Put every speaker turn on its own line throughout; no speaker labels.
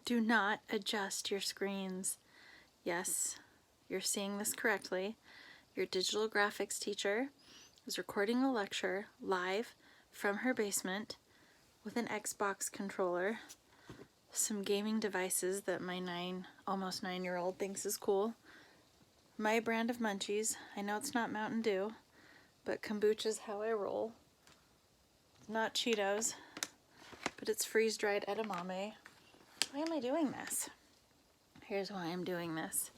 Do not adjust your screens. Yes, you're seeing this correctly. Your digital graphics teacher is recording a lecture live from her basement with an Xbox controller, some gaming devices that my almost 9-year-old thinks is cool, my brand of munchies. I know it's not Mountain Dew, but kombucha's how I roll. Not Cheetos, but it's freeze-dried edamame. Why am I doing this? Here's why I'm doing this.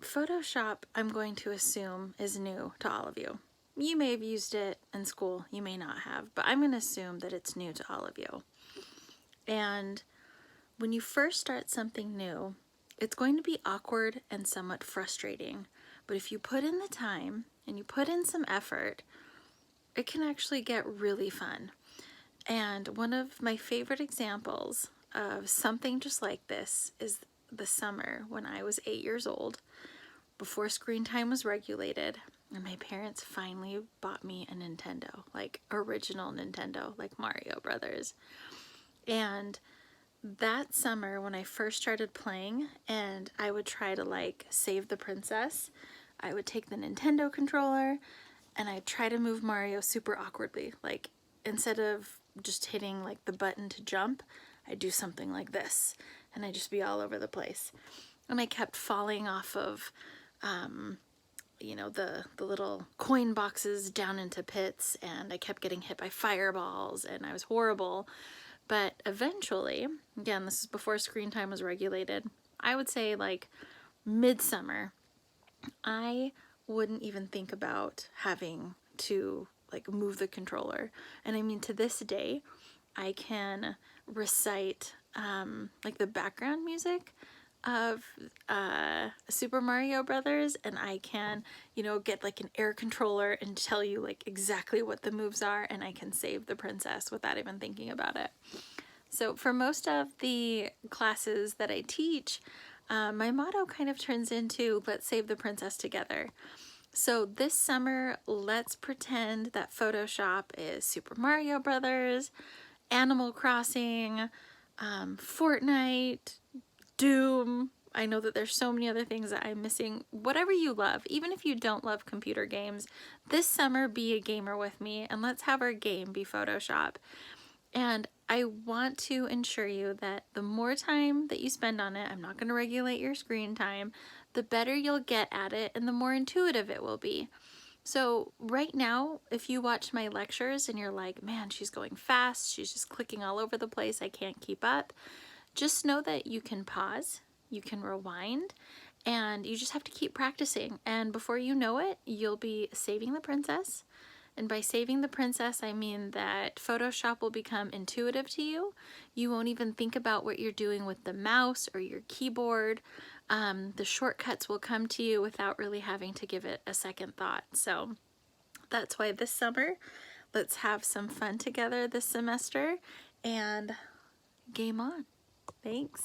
Photoshop, I'm going to assume, is new to all of you. You may have used it in school, you may not have, but I'm going to assume that it's new to all of you. And when you first start something new, it's going to be awkward and somewhat frustrating. But if you put in the time and you put in some effort, it can actually get really fun. And one of my favorite examples of something just like this is the summer when I was 8 years old, before screen time was regulated, and my parents finally bought me a Nintendo, like original Nintendo, like Mario Brothers. And that summer when I first started playing and I would try to like save the princess, I would take the Nintendo controller and I'd try to move Mario super awkwardly. Like instead of just hitting like the button to jump, I'd do something like this and I'd just be all over the place. And I kept falling off of you know, the little coin boxes down into pits, and I kept getting hit by fireballs and I was horrible. But eventually, again, this is before screen time was regulated, I would say like midsummer, I wouldn't even think about having to like move the controller. And I mean, to this day, I can recite like the background music of Super Mario Brothers, and I can, you know, get like an air controller and tell you like exactly what the moves are, and I can save the princess without even thinking about it. So for most of the classes that I teach, my motto kind of turns into let's save the princess together. So this summer, let's pretend that Photoshop is Super Mario Brothers, Animal Crossing, Fortnite, Doom. I know that there's so many other things that I'm missing. Whatever you love, even if you don't love computer games, this summer be a gamer with me and let's have our game be Photoshop. And I want to ensure you that the more time that you spend on it, I'm not going to regulate your screen time, the better you'll get at it and the more intuitive it will be. So right now, if you watch my lectures and you're like, man, she's going fast, she's just clicking all over the place, I can't keep up, just know that you can pause, you can rewind, and you just have to keep practicing. And before you know it, you'll be saving the princess. And by saving the princess, I mean that Photoshop will become intuitive to you. You won't even think about what you're doing with the mouse or your keyboard. The shortcuts will come to you without really having to give it a second thought. So that's why this summer, let's have some fun together this semester and game on. Thanks.